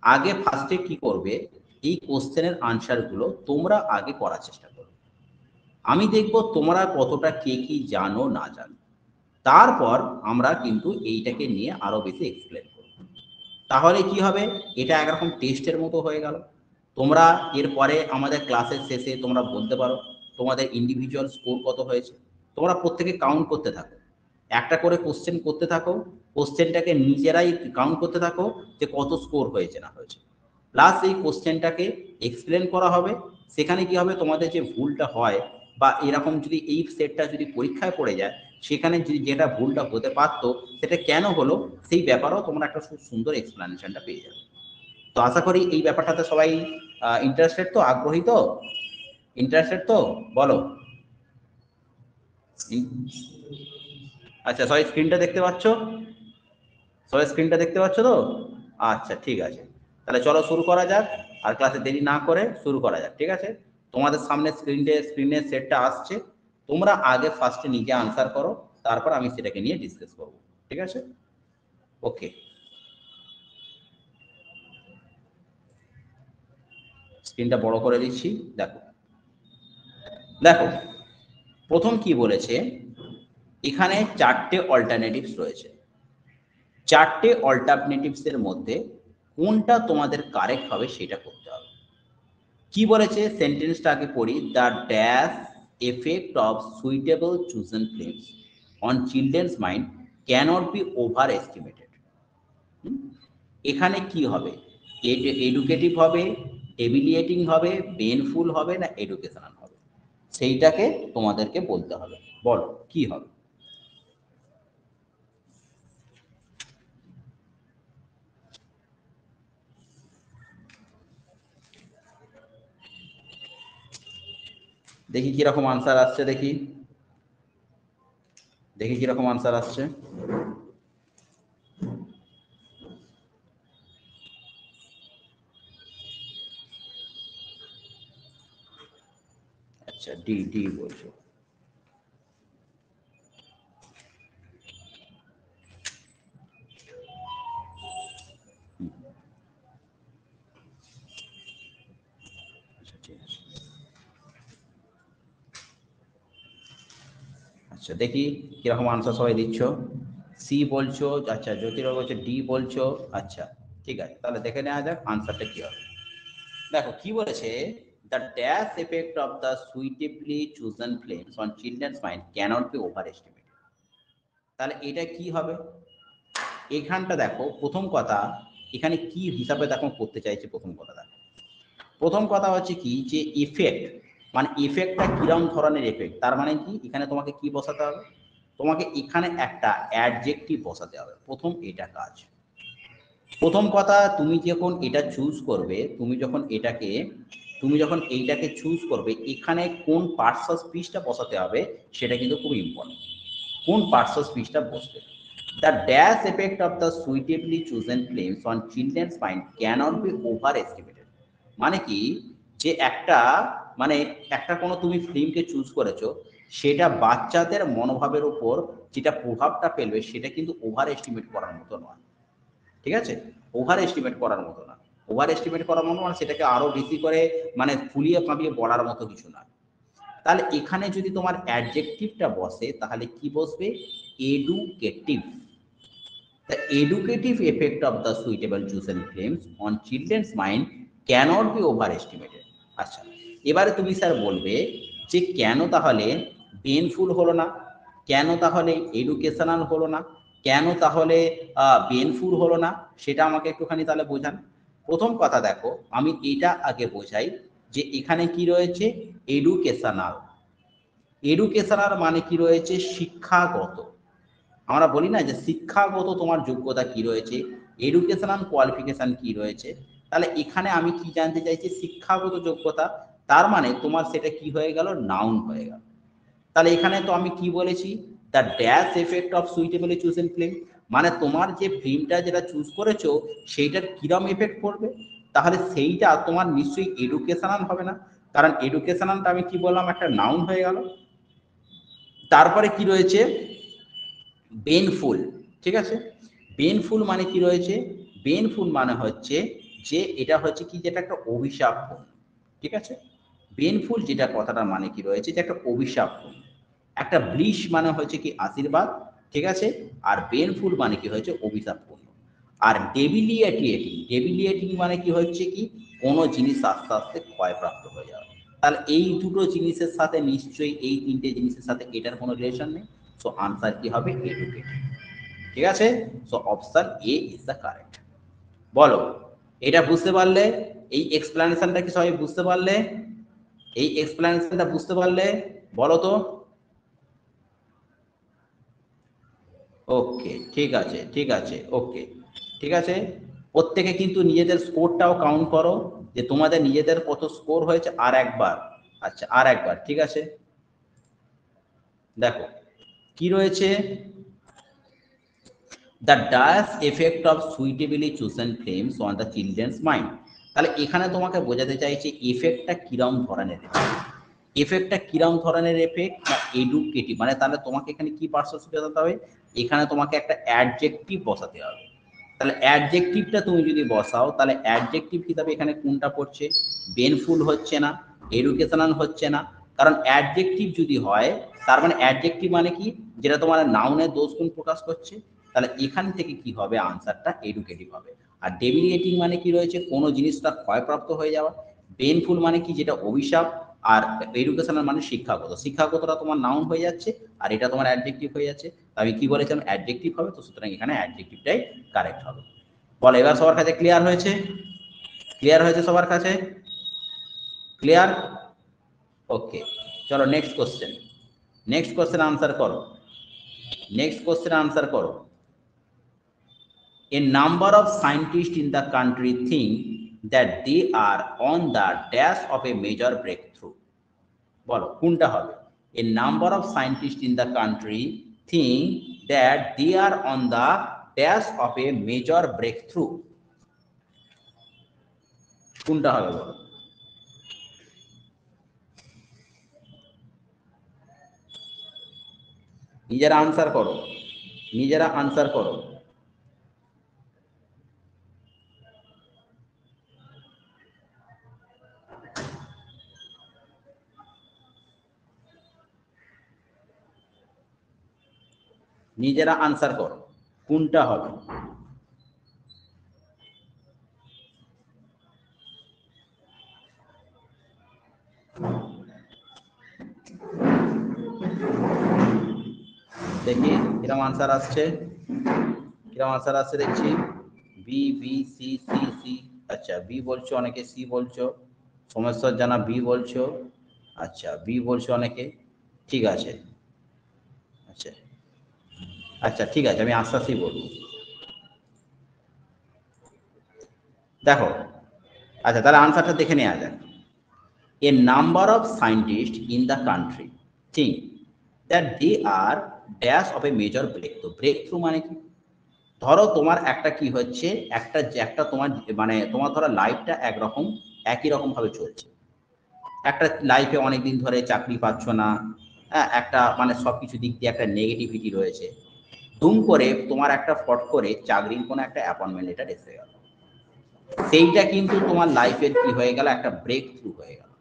আগে ফার্স্টে কি করবে, এই কোশ্চেনের আনসারগুলো তোমরা আগে করার চেষ্টা করো। আমি দেখব তোমরা কতটা কে কি জানো না জানো, তারপর আমরা কিন্তু এইটাকে নিয়ে আরো বেশি এক্সপ্লেন করব। তাহলে কি হবে, এটা একরকম টেস্টের মতো হয়ে গেল। তোমরা এরপরে আমাদের ক্লাসের শেষে তোমরা বলতে পারো তোমাদের ইন্ডিভিজুয়াল স্কোর কত হয়েছে। তোমরা প্রত্যেকে কাউন্ট করতে থাকো, একটা করে কোশ্চেন করতে থাকো, কোশ্চেনটাকে নিজেরাই কাউন্ট করতে থাকো যে কত স্কোর হয়েছে না হয়েছে, প্লাস এই কোশ্চেনটাকে এক্সপ্লেন করা হবে। সেখানে কি হবে, তোমাদের যে ভুলটা হয় বা এরকম যদি এই সেটটা যদি পরীক্ষায় পড়ে যায়, সেখানে যদি যেটা ভুলটা হতে পারতো সেটা কেন হলো, সেই ব্যাপারেও তোমরা একটা খুব সুন্দর এক্সপ্লেনেশনটা পেয়ে যাবে। তো আশা করি এই ব্যাপারটাতে সবাই ইন্টারেস্টেড তো, আগ্রহী তো, ইন্টারেস্টেড তো বলো। আচ্ছা, সবাই স্ক্রিনটা দেখতে পাচ্ছ? সবাই স্ক্রিনটা দেখতে পাচ্ছ তো? আচ্ছা, ঠিক আছে, তাহলে চলো শুরু করা যাক। আর ক্লাসে দেরি না করে শুরু করা যাক, ঠিক আছে? তোমাদের সামনে স্ক্রিনের সেটটা আসছে, তোমরা আগে ফার্স্টে নিজে আনসার করো, তারপর আমি সেটাকে নিয়ে ডিসকাস করব, ঠিক আছে? ওকে, স্ক্রিনটা বড় করে দিচ্ছি। দেখো দেখো, প্রথম কি বলেছে, এখানে চারটে অল্টারনেটিভস রয়েছে। চারটে অল্টারনেটিভসের মধ্যে কোনটা তোমাদের কারেক্ট হবে সেটা করতে হবে। কি বলেছে সেন্টেন্সটা আগে পড়ি, the dash effect of suitable chosen films on children's mind cannot be overestimated. এখানে কি হবে, এডুকেটিভ হবে, ডেবিলিয়েটিং হবে, পেনফুল হবে না এডুকেশনাল হবে, সেইটাকে তোমাদেরকে বলতে হবে। বলো কি হবে। দেখি কিরকম আনসার আসছে, দেখি দেখি কিরকম আনসার আসছে। আচ্ছা, ডি ডি বলছো। আচ্ছা, ঠিক আছে। আচ্ছা, দেখি কিরকম আনসার সবাই দিচ্ছ। সি বলছো, আচ্ছা জ্যোতিরা বলছে ডি বলছো। আচ্ছা, ঠিক আছে, তাহলে দেখে নেওয়া যাক আনসারটা কি হবে। দেখো কি বলেছে, the dash effect of the suitably chosen flames on children's mind cannot be overestimated. তাহলে এটা কি হবে, এখানটা দেখো প্রথম কথা, এখানে কি হিসাবে দেখো করতে চাইছে। প্রথম কথা দেখো, প্রথম কথা হচ্ছে কি যে ইফেক্ট, মানে ইফেক্টটা কিরম ধরনের এফেক্ট, তার মানে কি এখানে তোমাকে কি বসাতে হবে, তোমাকে এখানে একটা অ্যাডজেক্টিভ বসাতে হবে। প্রথম এটা কাজ। প্রথম কথা, তুমি যখন এটা চুজ করবে, তুমি যখন এইটাকে চুজ করবে, এখানে কোন পার্টস অফ স্পিচটা বসাতে হবে সেটা কিন্তু খুব ইম্পর্টেন্ট। কোন পার্টস অফ স্পিচটা বসবে। The dash effect of the suitably chosen films on children's mind cannot be overestimated. মানে কি, যে মানে একটা কোনো তুমি ফিল্মকে চুজ করেছো, সেটা বাচ্চাদের মনোভাবের উপর যেটা প্রভাবটা ফেলবে সেটা কিন্তু ওভার এস্টিমেট করার মতো নয়, ঠিক আছে? ওভার এস্টিমেট করার মতো না। ওভার এস্টিমেট করার মতো মানে সেটাকে আরো বেশি করে মানে ফুলিয়ে ফাঁপিয়ে বলার মতো কিছু না। তাহলে এখানে যদি তোমার অ্যাডজেক্টিভটা বসে তাহলে কি বসবে, educative. The educative effect of the suitable chosen films on children's mind cannot be overestimated. আচ্ছা, এবারে তুমি স্যার বলবে যে কেন তাহলে পেনফুল হলো না, কেন তাহলে এডুকেশনাল হলো না, কেন তাহলে পেনফুল হলো না, সেটা আমাকে একটুখানি তাহলে বোঝান। প্রথম কথা দেখো, আমি এটা আগে বোঝাই যে এখানে কি রয়েছে, এডুকেশনাল। এডুকেশনাল মানে কি রয়েছে, শিক্ষাগত। আমরা বলি না যে শিক্ষাগত তোমার যোগ্যতা কি রয়েছে, এডুকেশনাল কোয়ালিফিকেশন কি রয়েছে। তাহলে এখানে আমি কি জানতে চাইছি, শিক্ষাগত যোগ্যতা। তার মানে তোমার সেটা কি হয়ে গেল, নাউন হয়ে গেল। তাহলে এখানে তো আমি কি বলেছি, the dash effect of suitably chosen film, মানে তোমার যে ফিল্মটা যেটা চুজ করেছো সেইটার কিরম এফেক্ট পড়বে। তাহলে সেইটা তোমার নিশ্চয়ই এডুকেশনাল হবে না, কারণ এডুকেশনালটা আমি কি বললাম, একটা নাউন হয়ে গেল। তারপরে কি রয়েছে, বেনফুল, ঠিক আছে? বেনফুল মানে কি রয়েছে, বেনফুল মানে হচ্ছে যে এটা হচ্ছে কি যেটা একটা অভিশাপ, ঠিক আছে। পেনফুল যেটা কথাটা মানে কি রয়েছে যে একটা অভিশাপ, একটা ব্লিশ মানে হচ্ছে কি আশীর্বাদ, ঠিক আছে। আর পেনফুল মানে কি হচ্ছে অভিশাপপূর্ণ। আর ডেবিলিয়েটিং মানে কি হচ্ছে কি কোনো জিনিস আস্তে আস্তে ক্ষয়প্রাপ্ত হয়ে যাবে। তাহলে এই দুটো জিনিসের সাথে নিশ্চয়ই, এই তিনটে জিনিসের সাথে এটার কোনো রিলেশন নেই। সো আনসার কি হবে? এডুকেটেড, ঠিক আছে। So option A is the correct. বলো, এটা বুঝতে পারলে? এই এক্সপ্লেনেশনটা কি সবাই বুঝতে পারলে? এই এক্সপ্লেনেশনটা বুঝতে পারলে? বলো তো। ওকে, ঠিক আছে, ঠিক আছে, ওকে, ঠিক আছে। প্রত্যেকে কিন্তু নিজেদের স্কোরটাও কাউন্ট করো, যে তোমাদের নিজেদের কত স্কোর হয়েছে আর একবার। আচ্ছা, আর একবার, ঠিক আছে। দেখো কি রয়েছে, the dire effect of suitably chosen flames on the children's mind. তাহলে এখানে তোমাকে বোঝাতে চাইছে এফেক্টটা কিরম ধরনের, এফেক্টটা কিরম ধরনের এফেক্ট না এডুকেটিভ, মানে তাহলে তোমাকে এখানে কি পার্সপেক্টিভ বসাতে হবে, এখানে তোমাকে একটা অ্যাডজেক্টিভ বসাতে হবে। তাহলে অ্যাডজেক্টিভটা তুমি যদি বসাও, তাহলে অ্যাডজেক্টিভ হিসাবে এখানে কোনটা পড়ছে? বেনফুল হচ্ছে না, এডুকেশনাল হচ্ছে না। কারণ অ্যাডজেক্টিভ যদি হয়, তার মানে অ্যাডজেক্টিভ মানে কি, যেটা তোমার নাউনের দোষ গুণ প্রকাশ করছে। তাহলে এখান থেকে কি হবে? আনসারটা এডুকেটিভ হবে। আর ডেবিলিয়েটিং মানে কি রয়েছে? কোনো জিনিসটা ক্ষয়প্রাপ্ত হয়ে যাওয়া। পেনফুল মানে কি? যেটা অভিশাপ। আর এডুকেশনাল মানে শিক্ষাগত, শিক্ষাগতটা তোমার নাউন হয়ে যাচ্ছে, আর এটা তোমার অ্যাডজেক্টিভ হয়ে যাচ্ছে। আমি কি বলেছিলাম? অ্যাডজেক্টিভ হবে, তো সুতরাং এখানে অ্যাডজেক্টিভটাই কারেক্ট হবে। বল, এবার সবার কাছে ক্লিয়ার হয়েছে? ক্লিয়ার হয়েছে সবার কাছে? ক্লিয়ার? ওকে, চলো next question. Next question answer করো, নেক্সট কোশ্চেন আনসার করো। A number of scientists in the country think that they are on the dash of a major breakthrough. বলো কোনটা হবে? A number of scientists in the country think that they are on the dash of a major breakthrough. কোনটা হবে বলো? নিজেরা answer করো, নিজেরা answer করো। নিজেরা আনসার করো, কোনটা হবে? দেখি কিরম আনসার আসছে, কিরম আনসার আসছে দেখছি। B, B, C, C, C. আচ্ছা, বি বলছো অনেকে, সি বলছো, সমস্যার জানা বি বলছো। আচ্ছা, বি বলছো অনেকে, ঠিক আছে। আচ্ছা, আচ্ছা, ঠিক আছে, আমি আস্তে আস্তেই বলবো। দেখো, আচ্ছা তাহলে আনসারটা দেখে নেওয়া যাক। A number of scientists in the country think that they are dash of a major breakthrough. Breakthrough মানে কি? ধরো তোমার একটা কি হচ্ছে, একটা তোমার মানে তোমার ধরো লাইফটা একরকম, একই রকম ভাবে চলছে। একটা লাইফে অনেকদিন ধরে চাকরি পাচ্ছ না, হ্যাঁ, একটা মানে সবকিছু দিক দিয়ে একটা নেগেটিভিটি রয়েছে। দুম করে তোমার একটা ফট করে চাকরির কোনো একটা অ্যাপয়েন্টমেন্ট লেটার এসে গেল। সেইটা কিন্তু তোমার লাইফের কি হয়ে গেল? একটা ব্রেক থ্রু হয়ে গেল।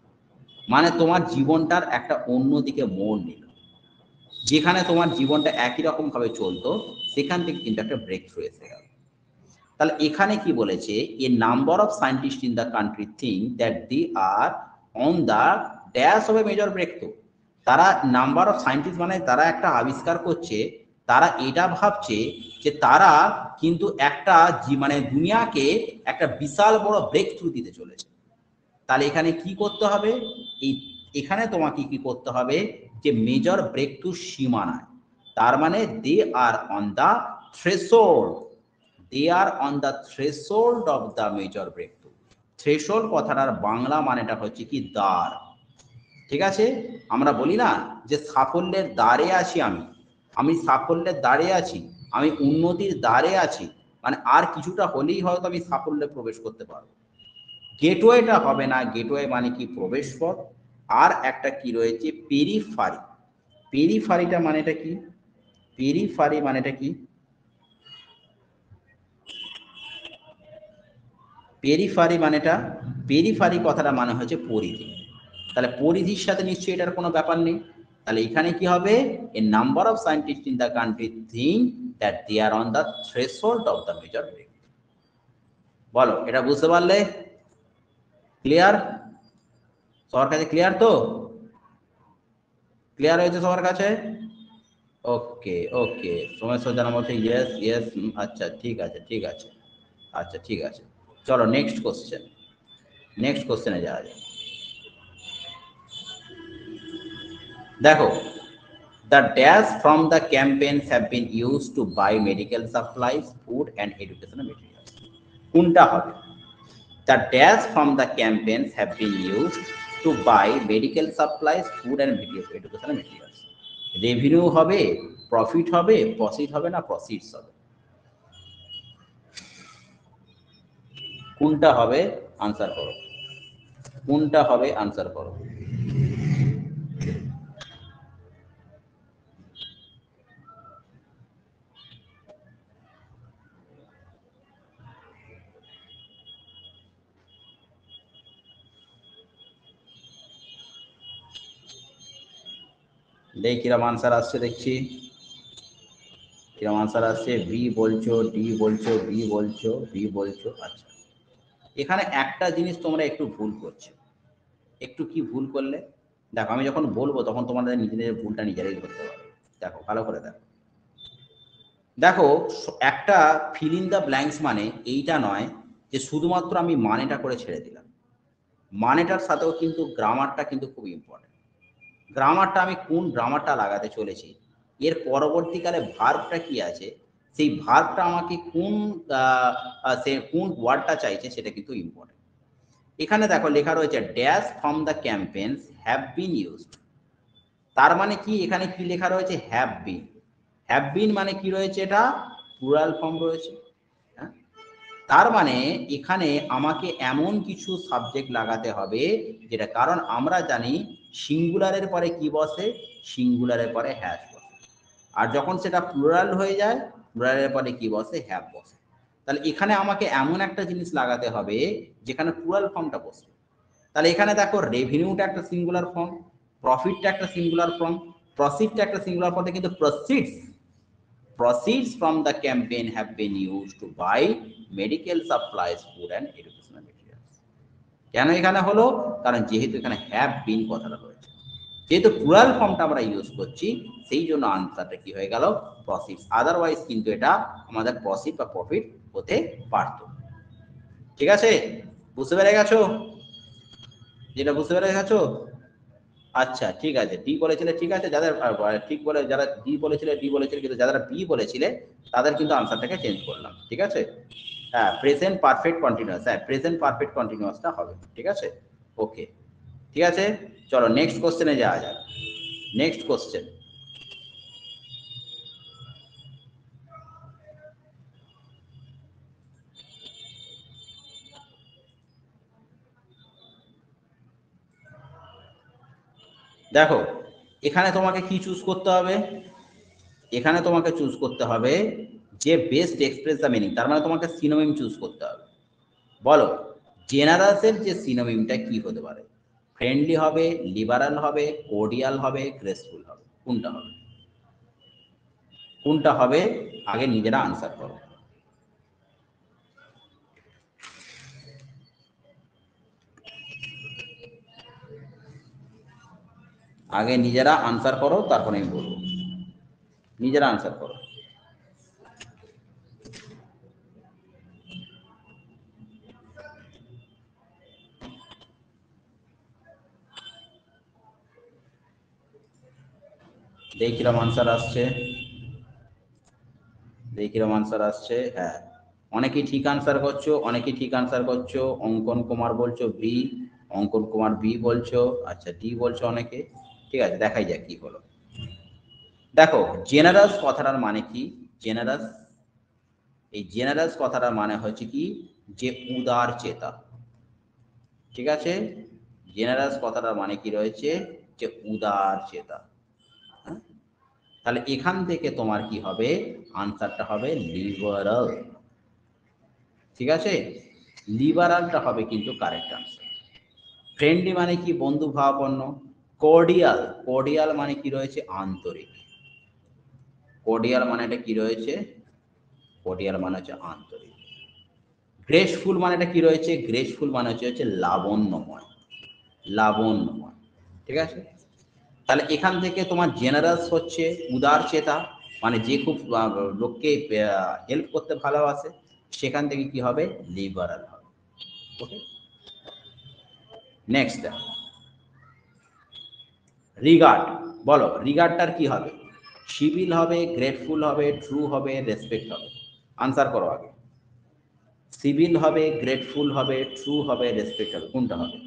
মানে তোমার জীবনটার একটা অন্যদিকে মোড় নিল। যেখানে তোমার জীবনটা একই রকম ভাবে চলতো, সেখান থেকে কিন্তু একটা ব্রেক থ্রু এসে গেল। তাহলে এখানে কি বলেছে? A number of scientist in the country think that they are on the dash of a major breakthrough. তারা নাম্বার অফ সায়েন্টিস্ট মানে তারা একটা আবিষ্কার করছে, তারা এটা ভাবছে যে তারা কিন্তু একটা মানে দুনিয়াকে একটা বিশাল বড় ব্রেক থ্রু দিতে চলেছে। তাহলে এখানে কি করতে হবে? এই এখানে তোমাকে কি করতে হবে? যে মেজর ব্রেক থ্রু সীমানায়, তার মানে they are on the threshold, they are on the threshold of the major breakthrough. Threshold কথাটার বাংলা মানেটা হচ্ছে কি দ্বার, ঠিক আছে। আমরা বলি না যে সাফল্যের দ্বারে আছি, আমি আমি সাফল্যের দ্বারে আছি, আমি উন্নতির দ্বারে আছি, মানে আর কিছুটা হলেই হয়তো আমি সাফল্যে প্রবেশ করতে পারবো। গেটওয়েটা হবে না, গেটওয়ে মানে কি প্রবেশ পথ। আর একটা কি রয়েছে? পেরিফারি। পেরিফারিটা মানেটা কি? পেরিফারি মানেটা কি? পেরিফারি মানেটা, পেরিফারি কথাটা মানে হচ্ছে পরিধি, তাহলে পরিধির সাথে নিশ্চয়ই এটার কোনো ব্যাপার নেই। তাহলে এখানে কি হবে, a number of scientist in the country think that they are on the threshold of the major break. বলো এটা বুঝতে পারলে? ক্লিয়ার? সবার কাছে ক্লিয়ার তো? ক্লিয়ার হয়েছে সবার কাছে? ওকে ওকে, সোমেশ্বর জানা বলছে ইয়েস ইয়েস, আচ্ছা ঠিক আছে ঠিক আছে, আচ্ছা ঠিক আছে। চলো নেক্সট কোশ্চেন, নেক্সট কোশ্চেনে যাওয়া যায়। দেখো, the dash from the campaigns have been used to buy medical supplies, food and educational materials. কোনটা হবে? The dash from the campaigns have been used to buy medical supplies, food and educational materials. Revenue হবে, profit হবে, proceed হবে না proceeds হবে? কোনটা হবে answer করো, কোনটা হবে আনসার করো। দেখি কিরম আনসার আসছে, দেখছি কিরম আনসার আসছে। বি বলছো, ডি বলছো, বি বলছো, বি বলছো। আচ্ছা, এখানে একটা জিনিস তোমরা একটু ভুল করছো। একটু কি ভুল করলে? দেখো আমি যখন বলবো তখন তোমাদের নিজেদের ভুলটা নিজেরাই ধরতে পারবে। দেখো ভালো করে দেখো, দেখো একটা ফিল ইন দ্য ব্ল্যাঙ্কস মানে এইটা নয় যে শুধুমাত্র আমি মানেটা করে ছেড়ে দিলাম। মানেটার সাথেও কিন্তু গ্রামারটা কিন্তু খুব ইম্পর্টেন্ট। গ্রামারটা আমি কোন গ্রামারটা লাগাতে চলেছি, এর পরবর্তীকালে ভার্বটা কি আছে, সেই ভার্বটা আমাকে কোন সে কোন ওয়ার্ডটা চাইছে সেটা কিন্তু ইম্পর্টেন্ট। এখানে দেখো লেখা রয়েছে dash from the campaigns have been used, তার মানে কি এখানে কি লেখা রয়েছে, হ্যাভ বিন। হ্যাভ বিন মানে কি রয়েছে, এটা প্লুরাল ফর্ম রয়েছে। হ্যাঁ, তার মানে এখানে আমাকে এমন কিছু সাবজেক্ট লাগাতে হবে যেটা, কারণ আমরা জানি সিঙ্গুলারের পরে কি বসে, সিঙ্গুলারের পরে হ্যাজ বসে, আর যখন সেটা প্লুরাল হয়ে যায় প্লুরালের পরে কি বসে, হ্যাভ বসে। তাহলে এখানে আমাকে এমন একটা জিনিস লাগাতে হবে যেখানে প্লুরাল ফর্মটা বসবে। তাহলে এখানে দেখো রেভিনিউটা একটা সিঙ্গুলার ফর্ম, প্রফিটটা একটা সিঙ্গুলার ফর্ম, প্রসিডটা একটা সিঙ্গুলার ফর্ম, কিন্তু proceeds from the campaign have been used to buy medical supplies, food and educational materials. কেন এখানে হলো, কারণ যেহেতু এখানে হ্যাভ বিন কথাটা রয়েছে, যেহেতু প্লুরাল ফর্মটা আমরা ইউজ করছি সেই জন্য আনসারটা কি হয়ে গেল, প্রসিডস। আদারওয়াইজ কিন্তু এটা আমাদের প্রসিড বা প্রফিট হতে পারত। ঠিক আছে, বুঝতে পেরে গেছো? যেটা বুঝতে পেরে গেছো? আচ্ছা ঠিক আছে, ডি বলেছিলে ঠিক আছে, যাদের ঠিক বলে, যারা ডি বলেছিলে ডি বলেছিলে, কিন্তু যারা বি বলেছিলে তাদের কিন্তু আনসারটাকে চেঞ্জ করলাম। ঠিক আছে, হ্যাঁ প্রেজেন্ট পারফেক্ট কন্টিনিউয়াস, হ্যাঁ প্রেজেন্ট পারফেক্ট কন্টিনিউয়াসটা হবে। ঠিক আছে, ওকে ঠিক আছে। চলো নেক্সট কোশ্চেনে যাওয়া যাক। নেক্সট কোশ্চেন, দেখো এখানে তোমাকে কি চুজ করতে হবে, এখানে তোমাকে চুজ করতে হবে যে বেস্ট এক্সপ্রেস দ্য মিনিং, তার মানে তোমাকে সিনোনিম চুজ করতে হবে। বলো জেনারাসের যে সিনোনিমটা কি হতে পারে, ফ্রেন্ডলি হবে, লিবারাল হবে, কোর্ডিয়াল হবে, গ্রেসফুল হবে, কোনটা হবে? কোনটা হবে আগে নিজেরা আনসার করো। আগে নিজেরা আনসার করো, তারপরে আমি বলবো। নিজেরা আনসার করো। দেখি কিরম আনসার আসছে, দেখি কিরম আনসার আসছে। হ্যাঁ অনেকেই ঠিক আনসার করছো, অনেকেই ঠিক আনসার করছো। অঙ্কন কুমার বলছো বি, অঙ্কন কুমার বি বলছো, আচ্ছা ডি বলছো অনেকে। ঠিক আছে, দেখাই যাক কি হলো। দেখো জেনারাস কথাটার মানে কি, জেনারাস, এই জেনারাস কথাটার মানে হচ্ছে কি, যে উদার চেতা। ঠিক আছে, জেনারাস কথাটার মানে কি রয়েছে, যে উদার চেতা। হ্যাঁ? তাহলে এখান থেকে তোমার কি হবে, আনসারটা হবে লিবারাল। ঠিক আছে, লিবারালটা হবে কিন্তু কারেক্ট আনসার। ফ্রেন্ডলি মানে কি বন্ধু ভাবাপন্ন। কর্ডিয়াল, কর্ডিয়াল মানে কি রয়েছে আন্তরিক। কর্ডিয়াল মানেটা কি রয়েছে, কর্ডিয়াল মানে হচ্ছে আন্তরিক। গ্রেসফুল মানেটা কি রয়েছে, গ্রেসফুল মানে হচ্ছে লাবণ্যময়, লাবণ্যময়। ঠিক আছে, তাহলে এখান থেকে তোমার জেনারেলস হচ্ছে উদার চেতা, মানে যে খুব লোককে হেল্প করতে ভালোবাসে, সেখান থেকে কি হবে লিবারাল হবে। ওকে, নেক্সট রিগার্ড। বলো রিগার্ডটার কি হবে, সিভিল হবে, গ্রেটফুল হবে, ট্রু হবে, রেসপেক্ট হবে। আনসার করো আগে। সিভিল হবে, গ্রেটফুল হবে, ট্রু হবে, রেসপেক্ট হবে, কোনটা হবে?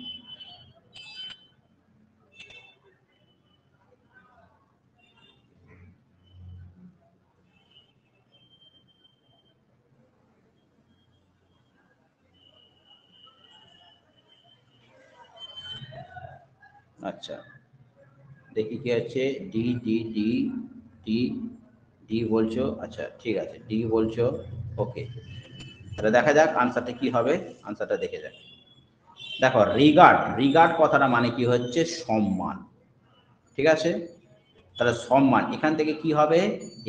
আচ্ছা দেখি কি আছে, D D D D D বলছো, আচ্ছা ঠিক আছে ডি বলছো। ওকে, তাহলে দেখা যাক আনসারটা কি হবে, আনসারটা দেখে যাক। দেখো রিগার্ড, রিগার্ড কথাটা মানে কি হচ্ছে সম্মান। ঠিক আছে, তাহলে সম্মান, এখান থেকে কি হবে,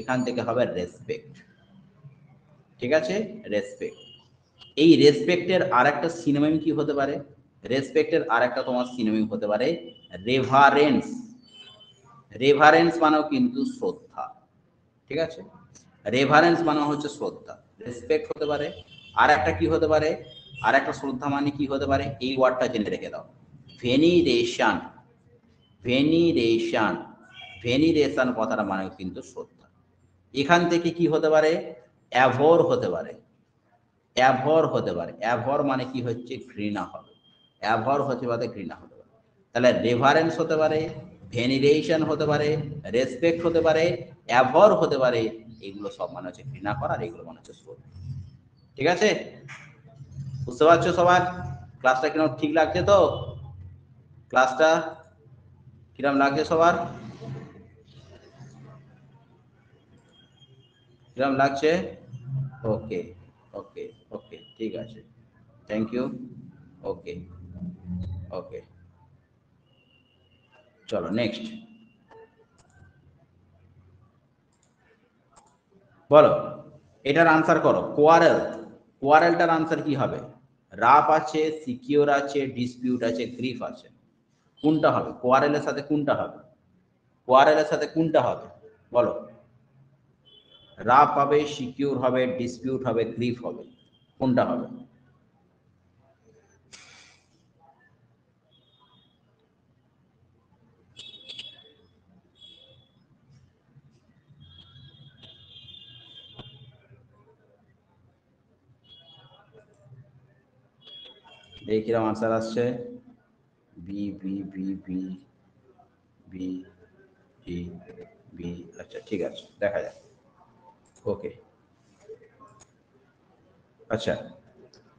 এখান থেকে হবে রেসপেক্ট। ঠিক আছে, রেসপেক্ট। এই রেসপেক্টের আর একটা সিনোনিম কি হতে পারে, রেসপেক্টের আর একটা তোমার সিনোনিম হতে পারে রেভারেন্স। রেভারেন্স মানেও কিন্তু শ্রদ্ধা। ঠিক আছে, রেভারেন্স মানে হচ্ছে শ্রদ্ধা, রেসপেক্ট হতে পারে। আর একটা কি হতে পারে, আর একটা শ্রদ্ধা মানে কি হতে পারে, এই ওয়ার্ডটা জেনে রেখে দাও, ভেনিরেশন। ভেনিরেশন, ভেনিরেশন কথাটা মানে কিন্তু শ্রদ্ধা। এখান থেকে কি হতে পারে, অ্যাভোর হতে পারে, অ্যাভর হতে পারে। অ্যাভর মানে কি হচ্ছে ঘৃণা হবে, অ্যাভর হতে পারে ঘৃণা হতে পারে। তাহলে রেভারেন্স হতে পারে, ভেনিরেশন হতে পারে, রেসপেক্ট হতে পারে, অ্যাভর হতে পারে। এগুলো সব মানে হচ্ছে ঘৃণা করা, আর এগুলো মানে হচ্ছে শ্রদ্ধা। ঠিক আছে, বুঝতে পারছো সবার? ক্লাসটা কিরকম ঠিক লাগছে তো? ক্লাসটা কিরকম লাগছে সবার, কিরকম লাগছে? ওকে ওকে ওকে, ঠিক আছে, থ্যাংক ইউ। ওকে ওকে, চলো নেক্সট বলো, এটার আনসার করো। কোয়ারেল, কোয়ারেলটার আনসার কি হবে? রাপ আছে, সিকিউর আছে, ডিসপিউট আছে, গ্রিফ আছে, কোনটা হবে কোয়ারেলের সাথে, কোনটা হবে কোয়ারেলের সাথে, কোনটা হবে বলো? রাপ হবে, সিকিউর হবে, ডিসপিউট হবে, গ্রিফ হবে, কোনটা হবে? এই কিরকম আনসার আসছে, B B B B B B B, আচ্ছা ঠিক আছে দেখা যাক। ওকে, আচ্ছা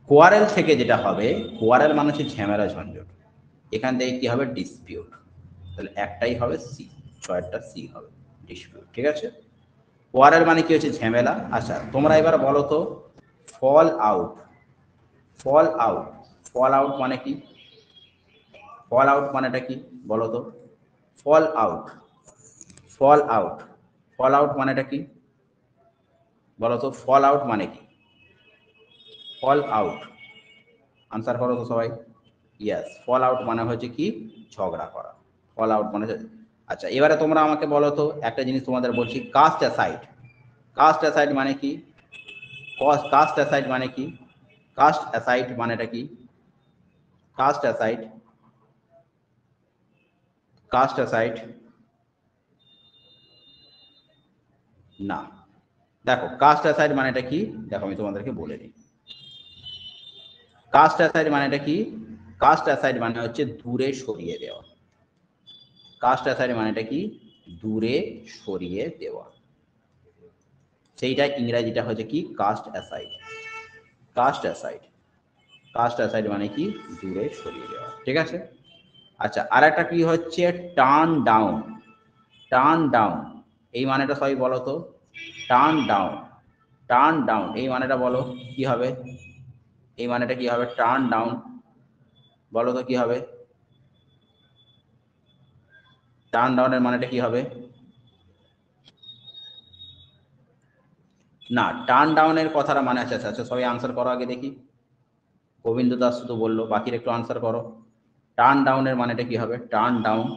কোয়ারেল থেকে যেটা হবে, কোয়ারেল মানে হচ্ছে ঝামেলা ঝঞ্ঝট, এখান থেকে কি হবে ডিসপিউট, তাহলে একটাই হবে সি, ছয়টা সি হবে ডিসপিউট। ঠিক আছে, কোয়ারেল মানে কি হচ্ছে ঝামেলা। আচ্ছা তোমরা এবার বলো তো, fall out, fall out, fall out মানে কি, ফল আউট মানেটা কি বলো তো? Fall out, fall out, fall out মানেটা কি বলো তো? ফল আউট মানে কি, ফল আউট, আনসার করো তো সবাই। ইয়েস, ফল আউট মানে হচ্ছে কি ঝগড়া করা, ফল আউট মানে। আচ্ছা এবারে তোমরা আমাকে বলো তো একটা জিনিস তোমাদের বলছি, কাস্ট অ্যাসাইড, কাস্ট অ্যাসাইড মানে কি, কাস্ট অ্যাসাইড মানে কি, কাস্ট অ্যাসাইড মানেটা কি, কাস্ট অ্যাসাইড, কাস্ট অ্যাসাইড না। দেখো কাস্ট অ্যাসাইড মানেটা কি, দেখো আমি তোমাদেরকে বলে দিই, কাস্ট অ্যাসাইড মানেটা কি, কাস্ট অ্যাসাইড মানে হচ্ছে দূরে সরিয়ে দেওয়া, কাস্ট অ্যাসাইড মানেটা কি দূরে সরিয়ে দেওয়া, সেইটা ইংরেজিটা হচ্ছে কি cast aside, cast aside, cast aside মানে কি দূরে সরিয়ে দেওয়া। ঠিক আছে, আচ্ছা আর একটা কি হচ্ছে টার্ন ডাউন, টার্ন ডাউন এই মানেটা সবাই বলো তো, টার্ন ডাউন, টার্ন ডাউন এই মানেটা বলো কি হবে? এই মানেটা কি হবে? Turn down. বলো তো কি হবে? টার্ন ডাউনের মানেটা কি হবে? না, টার্ন ডাউনের কথাটা মানে আছে। আচ্ছা আচ্ছা, সবাই আনসার করো আগে দেখি। গোবিন্দ দাস শুধু বললো, বাকির একটু আনসার করো। টার্ন ডাউনের মানেটা কি হবে? Turn down.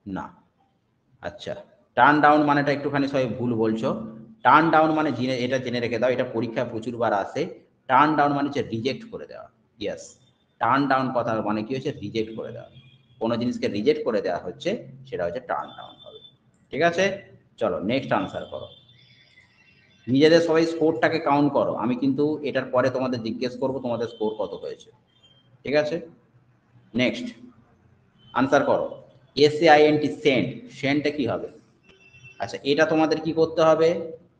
না। আচ্ছা, টার্ন ডাউন মানেটা একটুখানি সবাই ভুল বলছো। টার্ন ডাউন মানে এটা জেনে রেখে দাও, এটা পরীক্ষায় প্রচুরবার আসে। টার্ন ডাউন মানে হচ্ছে রিজেক্ট করে দেওয়া। ইয়েস, টার্ন ডাউন কথার মানে কি হচ্ছে? রিজেক্ট করে দেওয়া। কোনো জিনিসকে রিজেক্ট করে দেওয়া হচ্ছে, সেটা হচ্ছে টার্ন ডাউন হবে। ঠিক আছে, চলো নেক্সট আনসার করো। নিজেদের সবাই স্কোরটাকে কাউন্ট করো, আমি কিন্তু এটার পরে তোমাদের জিজ্ঞেস করবো তোমাদের স্কোর কত হয়েছে। ঠিক আছে, নেক্সট আনসার করো। SAINT, saint. সেন্টটা কি হবে? আচ্ছা, এটা তোমাদের কি করতে হবে?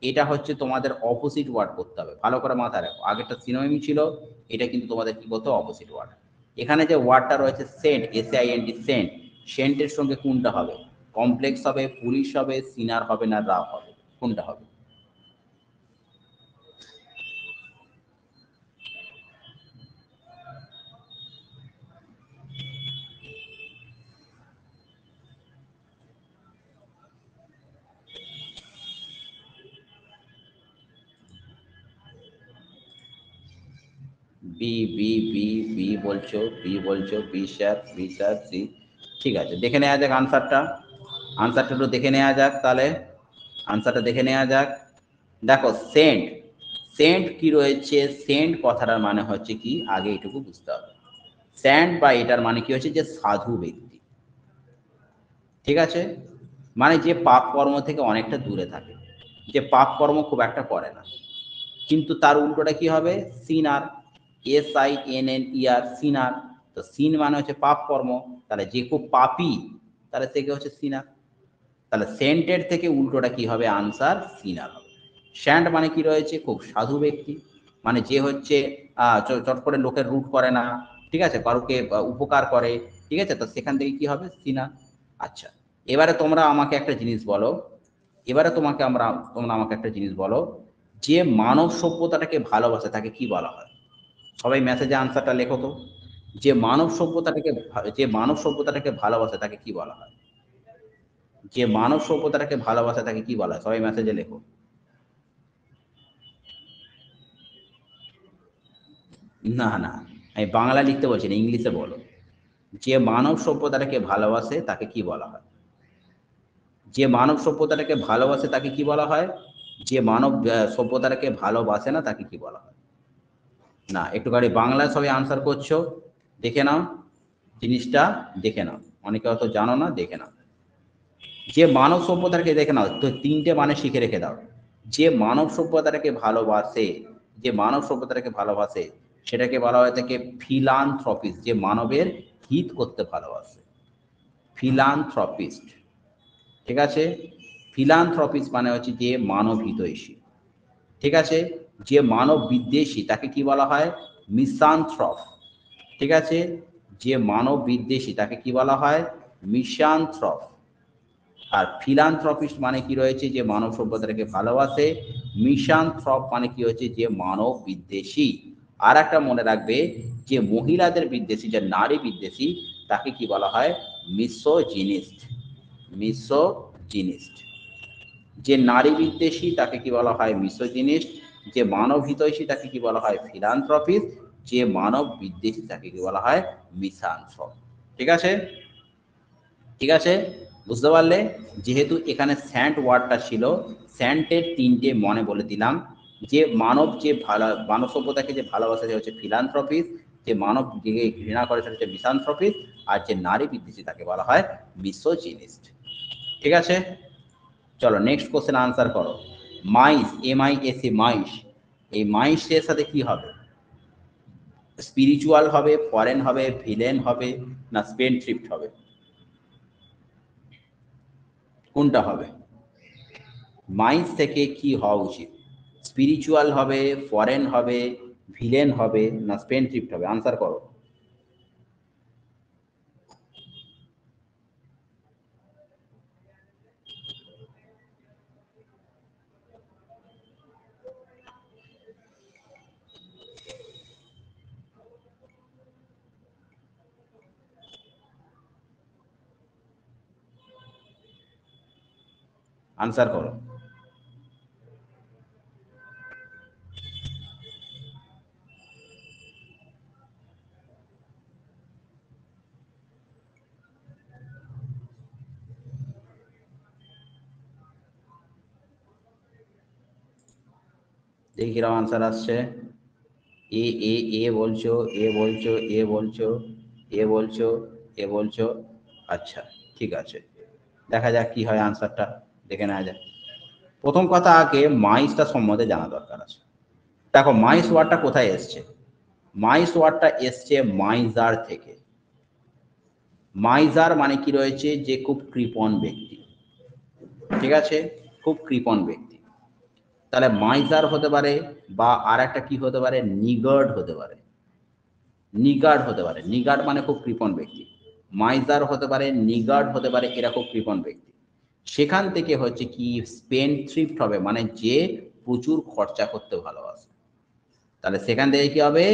এটা হচ্ছে তোমাদের অপোজিট ওয়ার্ড করতে হবে। ভালো করে মাথায় রাখো, আগেরটা সিনোনিম ছিল, এটা কিন্তু তোমাদের কি করতে হবে? Opposite word. এখানে যে ওয়ার্ডটা রয়েছে সেন্ট, SAINT, সেন্ট, সেন্টের সঙ্গে কোনটা হবে? কমপ্লেক্স হবে, পুলিশ হবে, সিনার হবে, না রা হবে? কোনটা হবে? বি বি বি বি বলছো, বি বলছো, B sir, B sir, C. ঠিক আছে, দেখে নেওয়া যাক আনসারটা। আনসারটা একটু দেখে নেওয়া যাক তাহলে। আনসারটা দেখে নেওয়া যাক। দেখো, সেন্ট। সেন্ট কি রয়েছে? সেন্ট কথাটার মানে হচ্ছে কি, আগে এটুকু বুঝতে হবে। স্যান্ট বা এটার মানে কি হচ্ছে? যে সাধু ব্যক্তি। ঠিক আছে, মানে যে পাপ কর্ম থেকে অনেকটা দূরে থাকে, যে পাপ কর্ম খুব একটা করে না। কিন্তু তার উল্টোটা কি হবে? সিনার। SINNER, সিনার। তো সিন মানে হচ্ছে পাপ কর্ম, তাহলে যে খুব পাপী, তাহলে সে হচ্ছে সিনার। তাহলে সেন্টের থেকে উল্টোটা কি হবে? আনসার সিনার হবে। স্যান্ট মানে কি রয়েছে? খুব সাধু ব্যক্তি, মানে যে হচ্ছে চট করে লোকের রুট করে না, ঠিক আছে, কারোকে উপকার করে। ঠিক আছে, তো সেখান থেকে কি হবে? সিনার। আচ্ছা, এবারে তোমরা আমাকে একটা জিনিস বলো। এবারে তোমরা আমাকে একটা জিনিস বলো, যে মানব সভ্যতাটাকে ভালোবাসে তাকে কি বলা হয়? সবাই মেসেজে আনসারটা লেখো তো। যে মানব সভ্যতাটাকে ভালোবাসে তাকে কি বলা হয়? যে মানব সভ্যতাটাকে ভালোবাসে তাকে কি বলা হয়? সবাই মেসেজে লেখো। না না, আমি বাংলা লিখতে বলছি না, ইংলিশে বলো। যে মানব সভ্যতাটাকে ভালোবাসে তাকে কি বলা হয়? যে মানব সভ্যতাটাকে ভালোবাসে তাকে কি বলা হয়? যে মানব সভ্যতাটাকে ভালোবাসে না তাকে কি বলা হয়? না, একটুখানি বাংলায় সবাই আনসার করছো, দেখে নাও জিনিসটা, দেখে নাও। অনেকে হয়তো জানো না, দেখে নাও। যে মানব সভ্যতাকে, দেখে নাও তো, তিনটে মানে শিখে রেখে দাও। যে মানব সভ্যতাটাকে ভালোবাসে, যে মানব সভ্যতাটাকে ভালোবাসে, সেটাকে বলা হয় থাকে ফিলানথ্রপিস্ট, যে মানবের হিত করতে ভালোবাসে। ফিলানথ্রপিস্ট। ঠিক আছে, ফিলানথ্রপিস্ট মানে হচ্ছে যে মানব হিতৈষী। ঠিক আছে, যে মানব বিদ্বেষী তাকে কি বলা হয়? মিসানথ্রপ। ঠিক আছে, যে মানব বিদ্বেষী তাকে কি বলা হয়? মিসানথ্রপ। আর ফিলান্থ্রপিস্ট মানে কি রয়েছে? যে মানব সভ্যতাকে ভালোবাসে। মিশানথ্রপ মানে কি হচ্ছে? যে মানব বিদ্বেষী। আর একটা মনে রাখবে, যে মহিলাদের বিদ্বেষী, যে নারী বিদ্বেষী, তাকে কি বলা হয়? মিসোজিনিস্ট। মিসোজিনিস্ট। যে নারী বিদ্বেষী তাকে কি বলা হয়? মিসোজিনিস্ট। যে মানব হিতৈষী তাকে কি বলা হয়? ফিলান্থ্রপিস্ট। যে মানব বিদ্বেষী তাকে কি বলা হয়? মিশানথ্রপ। ঠিক আছে, ঠিক আছে, বুঝতে পারলে? যেহেতু এখানে স্যান্ট ওয়ার্ডটা ছিল, স্যান্টের তিনটে মনে বলে দিলাম। যে মানব সভ্যতাকে যে ভালোবাসে সে হচ্ছে ফিলান্থ্রপিস্ট। যে মানব যে ঘৃণা করে সেটা হচ্ছে মিসানথ্রপিস্ট। আর যে নারী বিদ্বেষী তাকে বলা হয় মিসোজিনিস্ট। ঠিক আছে, চলো নেক্সট কোশ্চেন আনসার করো। মাইস, MISE, মাইস। এই মাইসের সাথে কি হবে? স্পিরিচুয়াল হবে, ফরেন হবে, ভিলেন হবে, না স্পেন্ডথ্রিফট হবে? কোনটা হবে? মাইন্ড থেকে কি হওয়া উচিত? স্পিরিচুয়াল হবে, ফরেন হবে, ভিলেন হবে, না স্পেন্ডথ্রিফট হবে? আনসার করো। আনসার করো। দেখি কিরকম আনসার আসছে। এ এ এ বলছো, এ বলছো, এ বলছো, এ বলছো, এ বলছো। আচ্ছা ঠিক আছে, দেখা যাক কি হয় আনসারটা, দেখে নেওয়া যাক। প্রথম কথা, আগে মাইসটা সম্বন্ধে জানা দরকার আছে। দেখো মাইস ওয়ার্ডটা কোথায় এসছে? মাইস ওয়ার্ডটা এসছে মাইজার থেকে। মাইজার মানে কি রয়েছে, যে খুব কৃপণ ব্যক্তি, ঠিক আছে, খুব কৃপণ ব্যক্তি। তাহলে মাইজার হতে পারে, বা আর একটা কি হতে পারে, নিগার্ড হতে পারে। নিগার্ড হতে পারে, নিগার্ড মানে খুব কৃপণ ব্যক্তি। মাইজার হতে পারে, নিগার্ড হতে পারে, এরা খুব কৃপণ ব্যক্তি। সেখান থেকে হচ্ছে কি স্পেন্ডথ্রিফট হবে, মানে যে প্রচুর খরচা করতে ভালোবাসে। তাহলে সেখান থেকে কি হবে,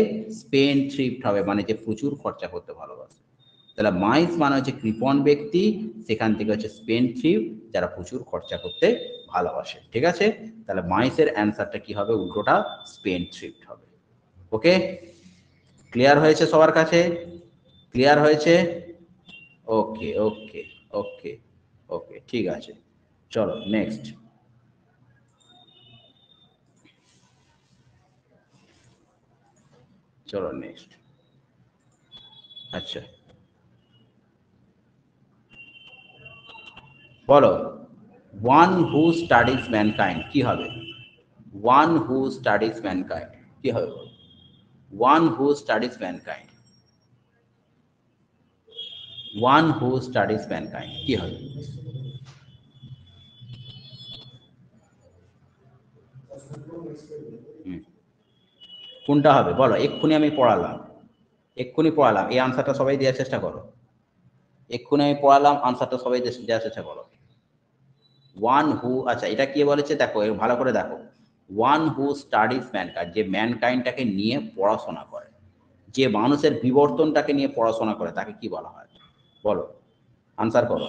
স্পেন্ডথ্রিফট হবে, মানে যে প্রচুর খরচা করতে ভালোবাসে। তাহলে মাইস মানে হচ্ছে কৃপণ ব্যক্তি, সেখান থেকে হচ্ছে স্পেন্ডথ্রিফট, যারা প্রচুর খরচা করতে ভালোবাসে। ঠিক আছে, তাহলে মাইসের অ্যান্সারটা কি হবে, উল্টোটা স্পেন্ডথ্রিফট হবে। ওকে, ক্লিয়ার হয়েছে সবার কাছে? ক্লিয়ার হয়েছে? ওকে ওকে ওকে ওকে, ঠিক আছে, চলো নেক্সট। চলো নেক্সট। আচ্ছা বলো, ওয়ান হু স্টাডিজ ম্যানকাইন্ড কি হবে? ওয়ান হু স্টাডিজ ম্যানকাইন্ড কি হবে? One who studies mankind, one who studies mankind কি হবে? কোনটা হবে বলো, এক্ষুনি আমি পড়ালাম, এক্ষুনি পড়ালাম, এই আনসারটা সবাই দেওয়ার চেষ্টা করো। এক্ষুনি আমি পড়ালাম, আনসারটা সবাই দেওয়ার চেষ্টা করো। ওয়ান হু, আচ্ছা এটা কি বলেছে দেখো, ভালো করে দেখো। ওয়ান হু স্টাডিজ ম্যানকাইন্ড, যে ম্যানকাইন্ডটাকে নিয়ে পড়াশোনা করে, যে মানুষের বিবর্তনটাকে নিয়ে পড়াশোনা করে, তাকে কি বলা হয়? বলো, আনসার করো,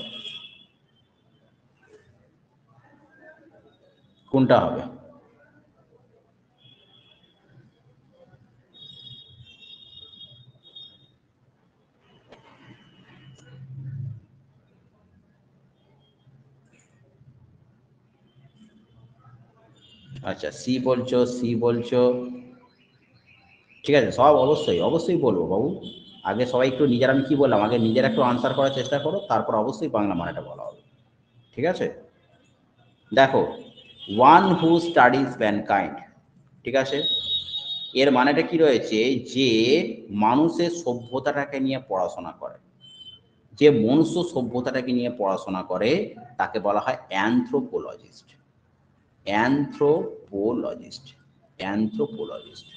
কোনটা হবে? আচ্ছা সি বলছো, সি বলছো, ঠিক আছে, সব অবশ্যই অবশ্যই বলবো বাবু। আগে সবাই একটু নিজেরা, আমি কি বললাম, আগে নিজেরা একটু আনসার করার চেষ্টা করো, তারপর অবশ্যই বাংলা মানেটা বলা হবে। ঠিক আছে, দেখো, ওয়ান হু স্টাডিজ ম্যানকাইন্ড, ঠিক আছে, এর মানেটা কি রয়েছে, যে মানুষের সভ্যতাটাকে নিয়ে পড়াশোনা করে, যে মনুষ্য সভ্যতাটাকে নিয়ে পড়াশোনা করে, তাকে বলা হয় অ্যানথ্রোপোলজিস্ট। অ্যানথ্রোপোলজিস্ট, অ্যানথ্রোপোলজিস্ট,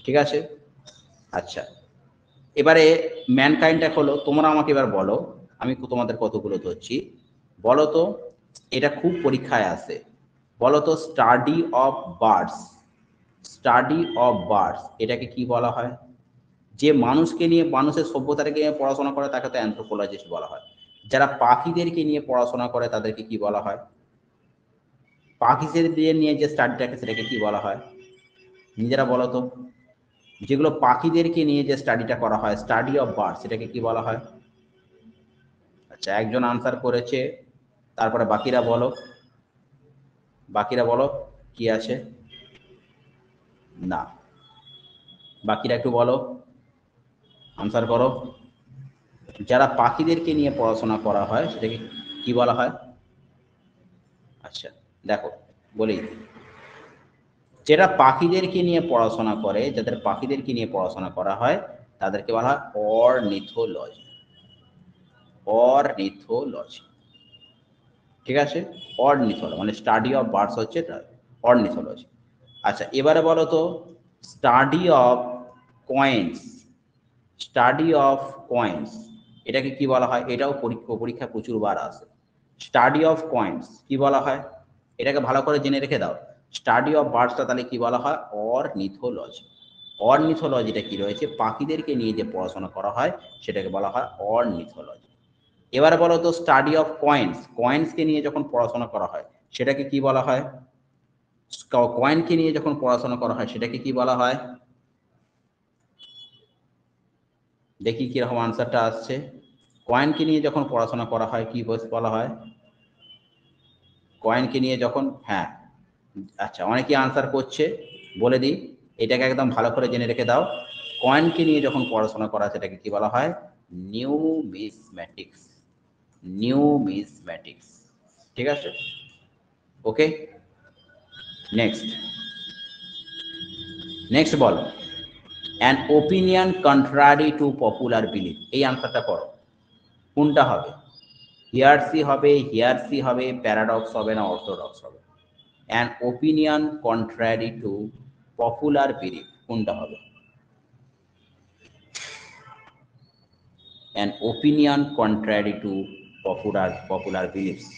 ঠিক আছে। আচ্ছা, এবারে ম্যানকাইন্ডটা হলো, তোমরা আমাকে এবার বলো, আমি তোমাদের কতগুলো ধরছি, বলো তো, এটা খুব পরীক্ষায় আসে, বলো তো, study of birds, study of birds এটাকে কি বলা হয়? যে মানুষকে নিয়ে, মানুষের সভ্যতাকে নিয়ে পড়াশোনা করে, তাকে তো অ্যানথ্রোপোলজিস্ট বলা হয়। যারা পাখিদেরকে নিয়ে পড়াশোনা করে, তাদেরকে কি বলা হয়? পাখিদের নিয়ে যে স্টাডিটাকে, সেটাকে কি বলা হয়? নিজেরা বলো তো, যেগুলো পাখিদেরকে নিয়ে যে স্টাডিটা করা হয়, স্টাডি অফ বার্ডস, সেটাকে কি বলা হয়? আচ্ছা একজন আনসার করেছে, তারপরে বাকিরা বলো, বাকিরা বলো কি আছে। না, বাকিরা একটু বলো, আনসার করো। যারা পাখিদেরকে নিয়ে পড়াশোনা করা হয়, সেটাকে কি বলা হয়? আচ্ছা দেখো, বলি, যেটা পাখিদেরকে নিয়ে পড়াশোনা করে, যাদের পাখিদেরকে নিয়ে পড়াশোনা করা হয়, তাদেরকে বলা হয় অর্নিথোলজি, অর্নিথোলজি, ঠিক আছে। অর্নিথোলজি মানে স্টাডি অফ বার্ডস হচ্ছে অর্নিথোলজি। আচ্ছা এবারে বলো তো, study of coins, study of coins এটাকে কি বলা হয়? এটাও পরীক্ষা প্রচুরবার আসে। স্টাডি অফ কয়েন্স কি বলা হয়? এটাকে ভালো করে জেনে রেখে দাও। স্টাডি অফ বার্ডসটা তাহলে কি বলা হয়? অর্নিথোলজি। অর্নিথোলজিটা কি রয়েছে? পাখিদেরকে নিয়ে যে পড়াশোনা করা হয়, সেটাকে বলা হয় অর্নিথোলজি। এবারে বলো তো স্টাডি অফ কয়েন্স, কয়েন্সকে নিয়ে যখন পড়াশোনা করা হয় সেটাকে কি বলা হয়? কয়েনকে নিয়ে যখন পড়াশোনা করা হয় সেটাকে কি বলা হয়? দেখি কিরকম আনসারটা আসছে। কয়েনকে নিয়ে যখন পড়াশোনা করা হয় কি বলা হয়? কয়েনকে নিয়ে যখন, হ্যাঁ আচ্ছা, অনেকেই আনসার করছে, বলে দিই, এটাকে একদম ভালো করে জেনে রেখে দাও। কয়েনকে নিয়ে যখন পড়াশোনা করা সেটাকে কি বলা হয়? নিউমিসম্যাটিক্স। নিউমিসম্যাটিক্স, ঠিক আছে? ওকে, নেক্সট নেক্সট বলো, an opinion contrary to popular belief. এই আনসারটা করো, কোনটা হবে? হিয়ারসি হবে, হিয়ারসি হবে, প্যারাডক্স হবে না অর্থোডক্স হবে? An opinion contrary to popular belief কোনটা হবে? An opinion contrary to popular beliefs.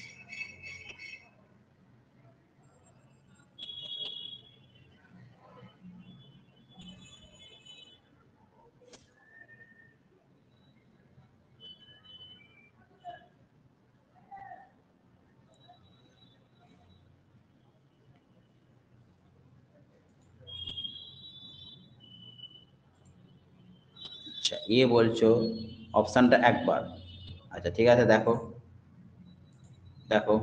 আচ্ছা, এ বলছো অপশনটা একবার। আচ্ছা ঠিক আছে, দেখো দেখো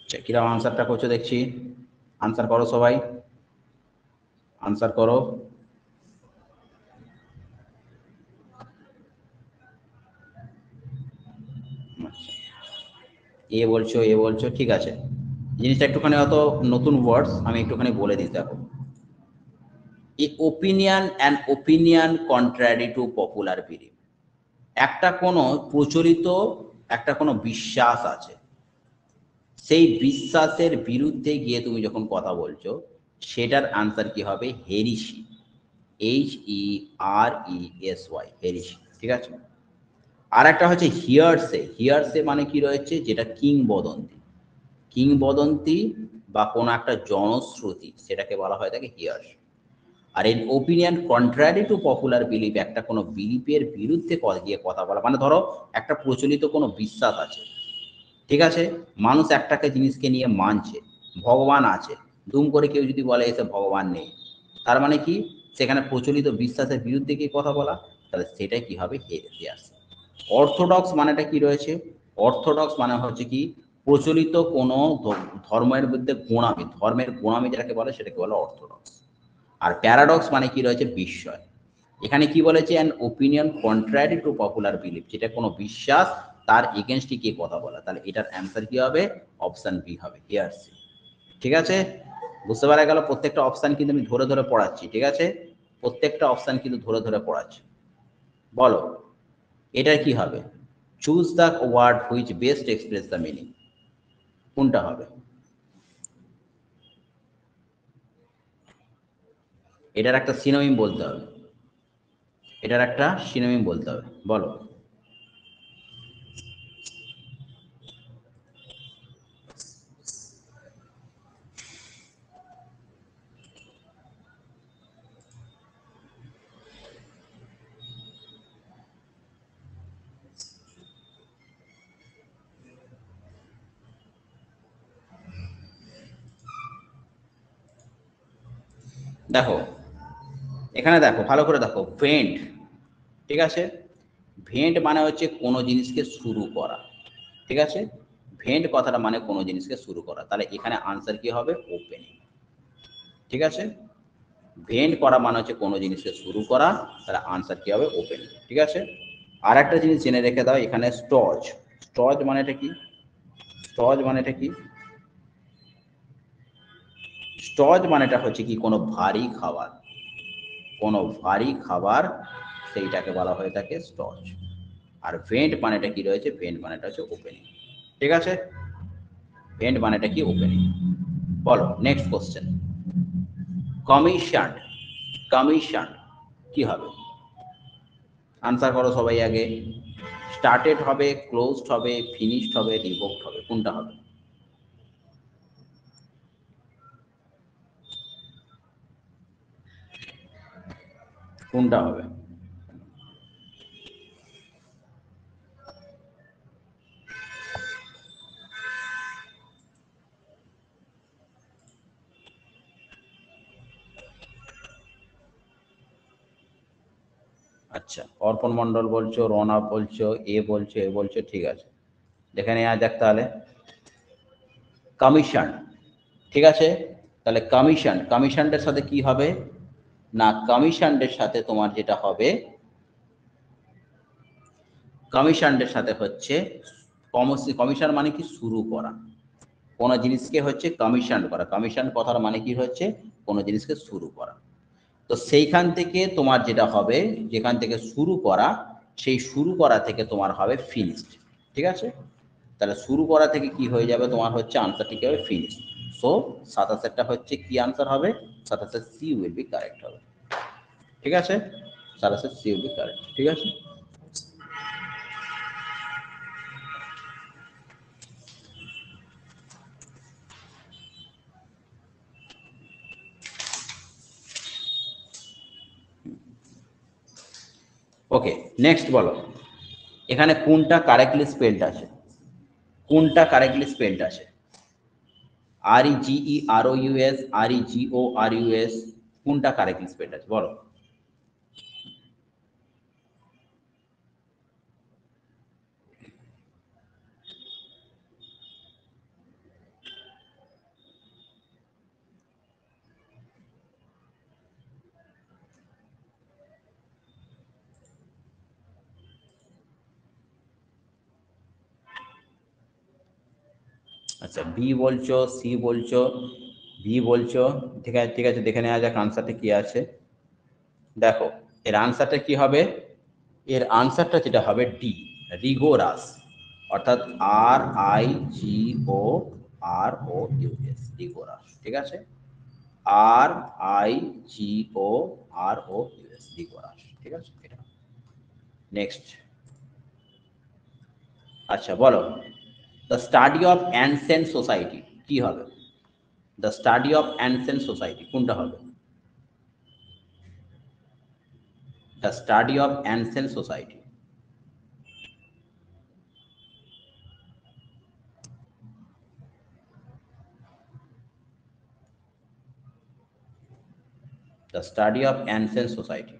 আচ্ছা, কিরকম আনসারটা করছো দেখছি। আনসার করো সবাই, আনসার করো। আচ্ছা, এ বলছো ঠিক আছে। জিনিসটা একটুখানি অত নতুন ওয়ার্ডস, আমি একটুখানি বলে দিই, দেখো। A opinion and opinion contrary to popular belief. একটা কোনো প্রচলিত একটা কোনো বিশ্বাস আছে, সেই বিশ্বাসের বিরুদ্ধে গিয়ে তুমি যখন কথা বলছো সেটার আনসার কি হবে? হেরিসি। HERESY, হেরিসি, ঠিক আছে? আর একটা হচ্ছে হিয়ারসে। হিয়ারসে মানে কি রয়েছে? যেটা কিংবদন্তি, কিংবদন্তি বা কোনো একটা জনশ্রুতি, সেটাকে বলা হয় থাকে হিয়ারসে। আর এর opinion contrary to popular belief, একটা কোনো বিলিফের বিরুদ্ধে গিয়ে কথা বলা, মানে ধরো একটা প্রচলিত কোনো বিশ্বাস আছে, ঠিক আছে, মানুষ একটাকে জিনিসকে নিয়ে মানছে, ভগবান আছে, দুম করে কেউ যদি বলে এসে ভগবান নেই, তার মানে কি? সেখানে প্রচলিত বিশ্বাসের বিরুদ্ধে গিয়ে কথা বলা, তাহলে সেটাই কি হবে? হেরেসি। অর্থোডক্স মানেটা কি রয়েছে? অর্থোডক্স মানে হচ্ছে কি? প্রচলিত কোনো ধর্মের মধ্যে গোঁড়ামি, ধর্মের গোঁড়ামি যেটাকে বলে সেটাকে বলে অর্থোডক্স। আর প্যারাডক্স মানে কি রয়েছে? বিস্ময়। এখানে কি বলেছে? An opinion contrary to popular belief, যেটা কোনো বিশ্বাস তার এগেনস্টে গিয়ে কথা বলা, তাহলে এটার অ্যান্সার কি হবে? অপশন বি হবে, হিয়ারসি। ঠিক আছে, বুঝতে পারা গেল? প্রত্যেকটা অপশন কিন্তু আমি ধরে ধরে পড়াচ্ছি, ঠিক আছে? প্রত্যেকটা অপশন কিন্তু ধরে ধরে পড়াচ্ছি। বলো এটার কি হবে? Choose the word which best express the meaning, কোনটা হবে? এটার একটা সিনোনিম বলতে হবে, এটার একটা সিনোনিম বলতে হবে, বলো। দেখো এখানে দেখো, ভালো করে দেখো, ভেন্ট, ঠিক আছে? ভেন্ট মানে হচ্ছে কোনো জিনিসকে শুরু করা, ঠিক আছে? ভেন্ট কথাটা মানে কোনো জিনিসকে শুরু করা, তাহলে এখানে আনসার কি হবে? ওপেনিং, ঠিক আছে? ভেন্ট করা মানে হচ্ছে কোনো জিনিসকে শুরু করা, তাহলে আনসার কি হবে? ওপেনিং, ঠিক আছে? আর একটা জিনিস জেনে রেখে দাও, এখানে স্টজ, স্টজ মানেটা কি? স্টজ মানেটা কি? স্টজ মানেটা হচ্ছে কি? কোনো ভারী খাবার, কোনো ভারী খাবার, সেইটাকে বলা হয়ে থাকে স্টজ। আর ভেন্ট মানেটা কি রয়েছে? ভেন্ট মানেটা হচ্ছে ওপেনিং। ঠিক আছে, এন্ড মানেটা কি ওপেনিং। বলো নেক্সট কোশ্চেন, কমিশন, কমিশন কি হবে? আনসার করো সবাই আগে। স্টার্টেড হবে, ক্লোজড হবে, ফিনিশড হবে, রিভোকড হবে, কোনটা হবে? কোনটা হবে? আচ্ছা, অর্পণ মন্ডল বলছো, রনা বলছো, এ বলছো, ঠিক আছে, দেখে নেওয়া যাক তাহলে। কমিশন, ঠিক আছে, তাহলে কমিশন, কমিশনটার সাথে কি হবে না, কমিশনদের সাথে তোমার যেটা হবে, কমিশনদের সাথে হচ্ছে কমিশন মানে কি শুরু করা, কোনো জিনিসকে হচ্ছে কমিশন করা, কমিশন কথার মানে কি হচ্ছে কোনো জিনিসকে শুরু করা। তো সেইখান থেকে তোমার যেটা হবে, যেখান থেকে শুরু করা, সেই শুরু করা থেকে তোমার হবে ফিনিশড, ঠিক আছে, তাহলে শুরু করা থেকে কি হয়ে যাবে তোমার হচ্ছে আনসারটি কি হবে ফিনিশড। সো 27টা হচ্ছে কি আনসার হবে, 27 সি উইল বি কারেক্ট হবে, ঠিক আছে, 27 সি উইল বি কারেক্ট, ঠিক আছে। ওকে, নেক্সট বলো, এখানে কোনটা কারেক্টলি স্পেলড আছে, কোনটা কারেক্টলি স্পেলড আছে? REGEROUS, REGORUS, কোনটা কারেক্টলি স্পেলড আছে বলো? আচ্ছা, বি বলছো, সি বলছো, বি বলছো, ঠিক আছে, ঠিক আছে, দেখে নেওয়া যাক আনসারটা কি আছে। দেখো এর আনসারটা কি হবে, এর আনসারটা যেটা হবে ডি, রিগোরাস, অর্থাৎ RIGOROUS, রিগোরাস, ঠিক আছে, RIGOROUS, রিগোরাস, ঠিক আছে, এটা নেক্সট। আচ্ছা বলো, the study of ancient society কি হবে? The study of ancient society কোনটা হবে? The study of ancient society, the study of ancient society.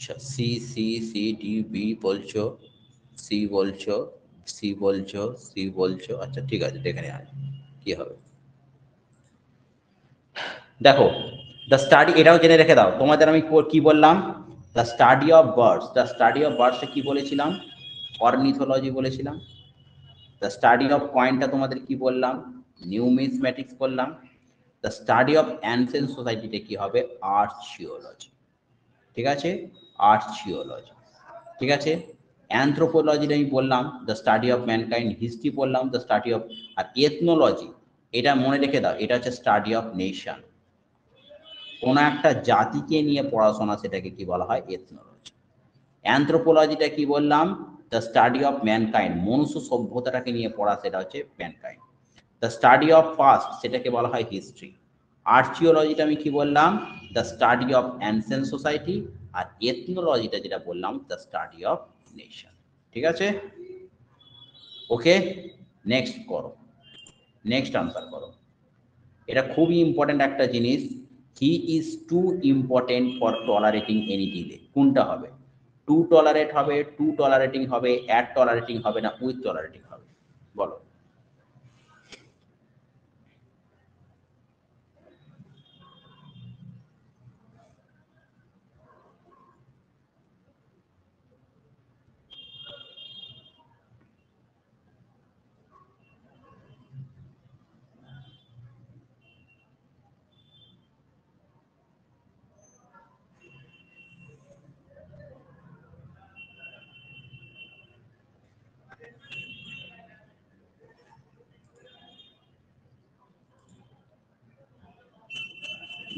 আচ্ছা, C C C D B বলছো, সি বলছো, সি বলছো, সি বলছো, আচ্ছা ঠিক আছে, দেখে নেওয়া যাক কি হবে। দেখো দ্য স্টাডি, এটাও জেনে রেখে দাও, তোমাদের আমি কি বললাম, the study of birds, the study of বার্ডসে কি বলেছিলাম, অর্নিথোলজি বলেছিলাম। দ্য স্টাডি অফ কয়েনটা তোমাদের কি বললাম, নিউমিসম্যাটিক্স বললাম। দ্য স্টাডি অফ অ্যানসেন্ট সোসাইটিতে কি হবে, আর্চিওলজি, ঠিক আছে, আর্চিওলজি, ঠিক আছে। অ্যানথ্রোপোলজিটা আমি বললাম the study of mankind, history বললাম দ্য স্টাডি অফ, আর এথনোলজি এটা মনে রেখে দাও, এটা হচ্ছে স্টাডি অফ নেশন, কোনো একটা জাতিকে নিয়ে পড়াশোনা, সেটাকে কি বলা হয়, এথনোলজি। অ্যানথ্রোপোলজিটা কি বললাম, দ্য স্টাডি অফ ম্যানকাইন্ড, মনুষ্য সভ্যতাটাকে নিয়ে পড়া, সেটা হচ্ছে mankind. The study of past, সেটাকে বলা হয় হিস্ট্রি। আর্চিওলজিটা আমি কি বললাম, the study of ancient society. আর এথনোলজিটা যেটা বললাম, দ্য স্টাডি অফ নেশন, ঠিক আছে, ওকে। নেক্সট করো, নেক্সট আনসার করো, এটা খুবই ইম্পর্টেন্ট একটা জিনিস, he is too important for tolerating any delay, কোনটা হবে? টু টলারেট হবে, টু টলারেটিং হবে, অ্যাট টলারেটিং হবে, না উইথ টলারেটিং হবে, বলো।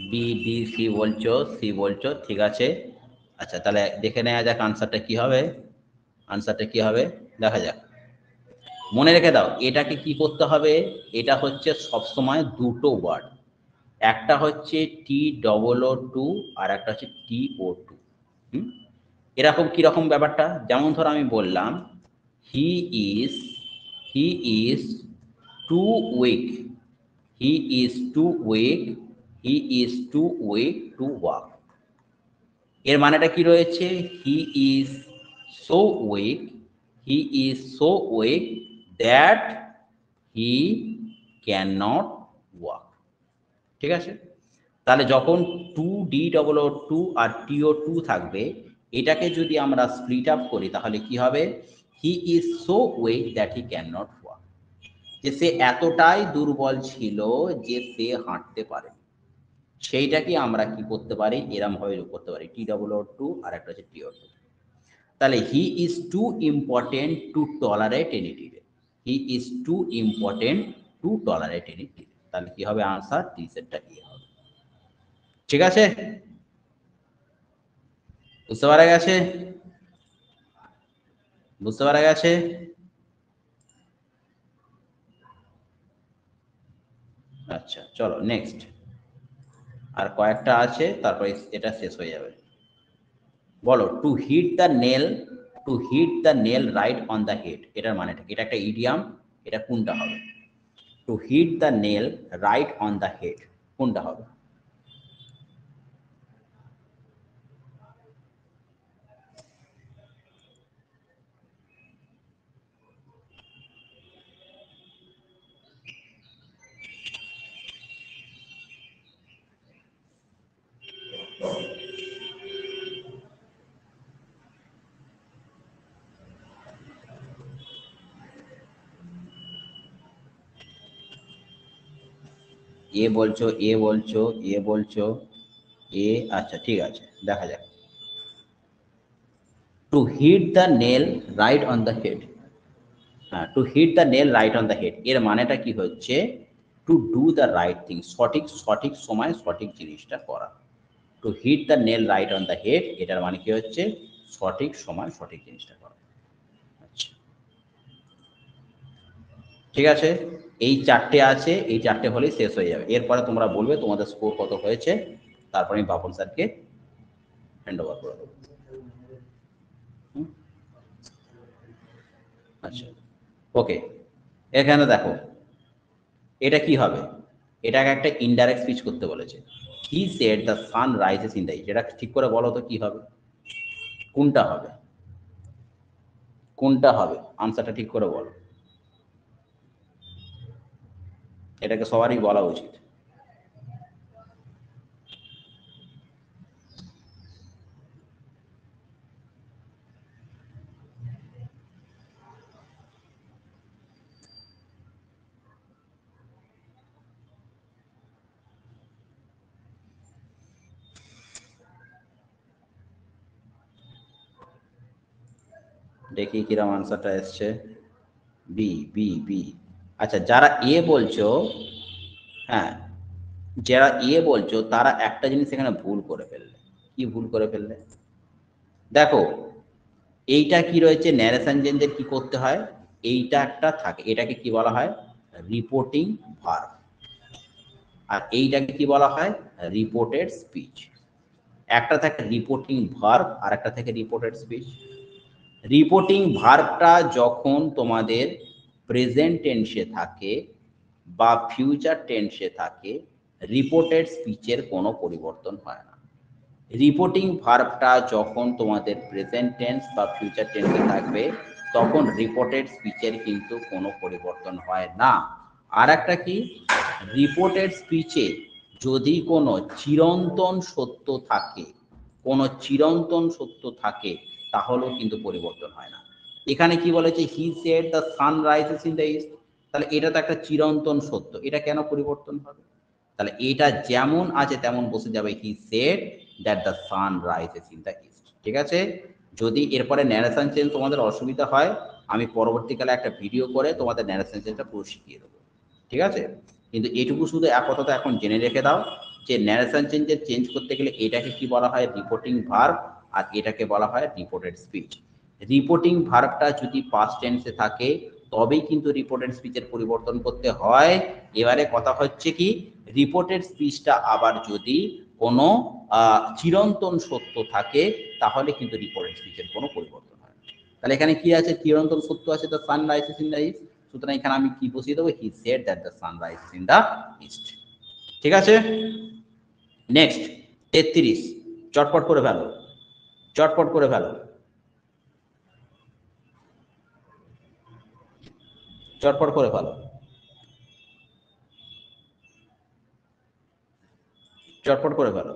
বি ডি সি বলছো ঠিক আছে। আচ্ছা তাহলে দেখে নেওয়া যাক আনসারটা কি হবে। আনসারটা কি হবে দেখা যাক। মনে রেখে দাও এটাকে কি করতে হবে, এটা হচ্ছে সবসময় দুটো ওয়ার্ড, একটা হচ্ছে TOO2 আর একটা হচ্ছে TO2। এরকম কিরকম ব্যাপারটা, যেমন ধরো আমি বললাম he is too weak, he is too weak, he is too weak to walk. এর মানেটা কি রয়েছে, he is so weak, he is so weak that he can not walk. ঠিক আছে, তাহলে যখন 2DOO2 আর TO2 থাকবে, এটাকে যদি আমরা স্প্লিট আপ করি তাহলে কি হবে, হি is so weak that he can not walk, যে সে এতটাই দুর্বল ছিল যে সে হাঁটতে পারে। সেইটাকে আমরা কি করতে পারি, এরম ভাবে করতে পারি TOO2 আর একটা হচ্ছে TO2। তাহলে he is too important to tolerate any delay, he is too important to tolerate any delay. তাহলে কি হবে আনসার, টি সেটটা কি হবে। ঠিক আছে, বুঝতে পারা গেছে, বুঝতে পারা গেছে। আচ্ছা চলো নেক্সট, আর কয়েকটা আছে তারপরে এটা শেষ হয়ে যাবে। বলো to hit the nail, to hit the nail right on the head, এটার মানেটা, এটা একটা ইডিয়াম, এটা কোনটা হবে? To hit the nail right on the head কোনটা হবে? এ বলছো, এ বলছো, এ বলছো, এ, আচ্ছা ঠিক আছে দেখা যাক। To hit the nail right on the head, হ্যাঁ to hit the nail right on the head এর মানেটা কি হচ্ছে, to do the right thing, সঠিক সঠিক সময় সঠিক জিনিসটা করা। To hit the nail right on the head এটার মানে কি হচ্ছে, সঠিক সময় সঠিক জিনিসটা করা। আচ্ছা ঠিক আছে, এই চারটে আছে, এই চারটে হলেই শেষ হয়ে যাবে। এরপরে তোমরা বলবে তোমাদের স্কোর কত হয়েছে, তারপরে আমি বাপন স্যারকে হ্যান্ড ওভার করে দেবো। আচ্ছা ওকে, এখানে দেখো এটা কি হবে, এটাকে একটা ইনডাইরেক্ট স্পিচ করতে বলেছে। He said the sun rises in the east, এটা ঠিক করে বলো তো কি হবে, কোনটা হবে, কোনটা হবে আনসারটা ঠিক করে বলো, এটাকে সবারই বলা উচিত। দেখি কিরম আনসারটা এসছে, বি বি বি। আচ্ছা যারা এ বলছো, হ্যাঁ যারা এ বলছো তারা একটা জিনিস এখানে ভুল করে ফেললে। কি ভুল করে ফেললে, দেখো এইটা কি রয়েছে, ন্যারেশন চেঞ্জের কি করতে হয়, এইটা একটা থাকে, এটাকে কি বলা হয়, রিপোর্টিং ভার্ব, আর এইটাকে কি বলা হয়, রিপোর্টেড স্পিচ। একটা থাকে রিপোর্টিং ভার্ব আর একটা থাকে রিপোর্টেড স্পিচ। রিপোর্টিং ভার্বটা যখন তোমাদের প্রেজেন্ট টেন্সে থাকে বা ফিউচার টেন্সে থাকে, রিপোর্টেড স্পিচের কোনো পরিবর্তন হয় না। রিপোর্টিং ভার্বটা যখন তোমাদের প্রেজেন্ট টেন্স বা ফিউচার টেন্সে থাকবে তখন রিপোর্টেড স্পিচের কিন্তু কোনো পরিবর্তন হয় না। আর একটা কি, রিপোর্টেড স্পিচে যদি কোনো চিরন্তন সত্য থাকে, কোনো চিরন্তন সত্য থাকে তাহলেও কিন্তু পরিবর্তন হয় না। এখানে কি বলেছে, he said the sun rises in the east, তাহলে এটা তো একটা চিরন্তন সত্য, এটা কেন পরিবর্তন হবে? তাহলে এটা যেমন আছে তেমন বসে যাবে, he said that the sun rises in the east. ঠিক আছে, যদি এরপরে ন্যারেশন চেঞ্জ তোমাদের অসুবিধা হয় আমি পরবর্তীকালে একটা ভিডিও করে তোমাদের ন্যারেশন চেঞ্জটা পুরো শিখিয়ে দেবো। ঠিক আছে, কিন্তু এটুকু শুধু আপাতত এখন জেনে রেখে দাও যে ন্যারেশন চেঞ্জ করতে গেলে এটাকে কি বলা হয়, রিপোর্টিং ভার্ব, আর এটাকে বলা হয় রিপোর্টেড স্পিচ। রিপোর্টিং ভার্বটা যদি পাস্ট টেন্সে থাকে তবেই কিন্তু রিপোর্টেড স্পিচের পরিবর্তন করতে হয়। এবারে কথা হচ্ছে কি, রিপোর্টেড স্পিচটা আবার যদি কোনো চিরন্তন সত্য থাকে তাহলে কিন্তু রিপোর্টেড স্পিচের কোনো পরিবর্তন হয় না। তাহলে এখানে কি আছে, চিরন্তন সত্য আছে, the sun rises in the east, সুতরাং এখানে আমি কি বসিয়ে দেবো, he said that the sun rises in the east. ঠিক আছে, নেক্সট 33, চটপট করে ফেলো, চটপট করে ফেলো, চটপট করে ফেলো, চটপট করে ফেলো।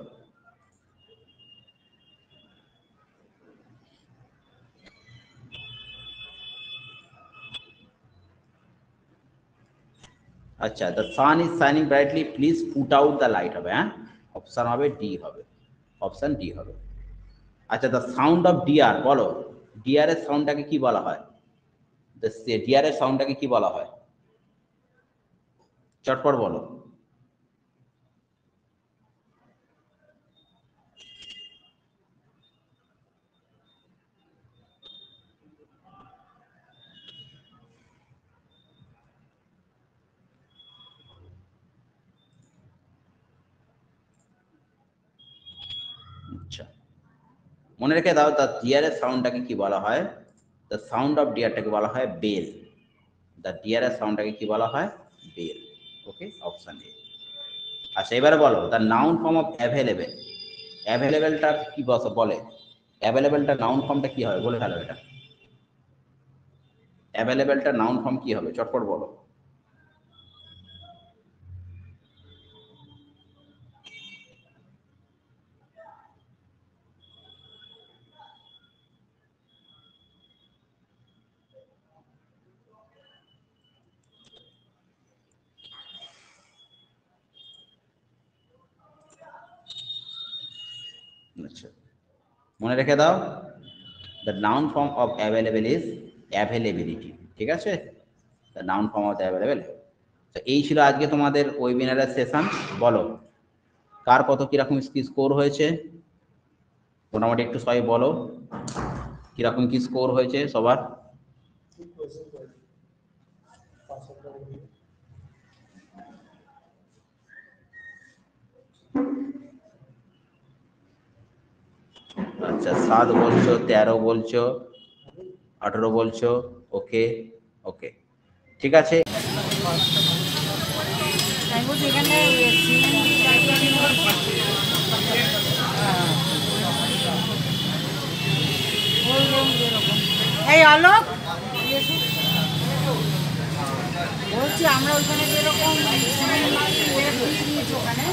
আচ্ছা, the sun is shining brightly, please put out the light হবে, হ্যাঁ, অপশন হবে ডি হবে, অপশন ডি হবে। আচ্ছা, দ্য সাউন্ড অফ ডিয়ার, বলো ডিয়ারের সাউন্ডটাকে কি বলা হয়, ডিয়ারের সাউন্ডটাকে কি বলা হয়, চটপট বলো। আচ্ছা, মনে রেখে দাও, দ্য ডিয়ারের সাউন্ডটাকে কি বলা হয়, দ্য সাউন্ড অফ ডিয়ারটাকে বলা হয় বেল, দ্য ডিয়ারের সাউন্ডটাকে কি বলা হয়, বেল। Okay, option A. আচ্ছা, এবারে বলো the noun form of available, অ্যাভেলেবেলটা কি বলে, অ্যাভেলেবেলটা নাউন ফর্মটা কি হবে, বলে ফেলো এটা, অ্যাভেলেবেলটা নাউন ফর্ম কি হবে, চটপট বলো। আচ্ছা, মনে রেখে দাও, the noun form of available is availability. ঠিক আছে, the noun form of available. তো এই ছিল আজকে তোমাদের ওয়েবিনারের সেশন। বলো কার কত কিরকম স্কোর হয়েছে, মোটামুটি একটু সবাই বলো কিরকম কি স্কোর হয়েছে সবার। আচ্ছা, 7 বলছো, 13 বলছো, 18 বলছো, ওকে ওকে, ঠিক আছে। এই অলোক বলছি আমরা ওইখানে যেরকম ওখানে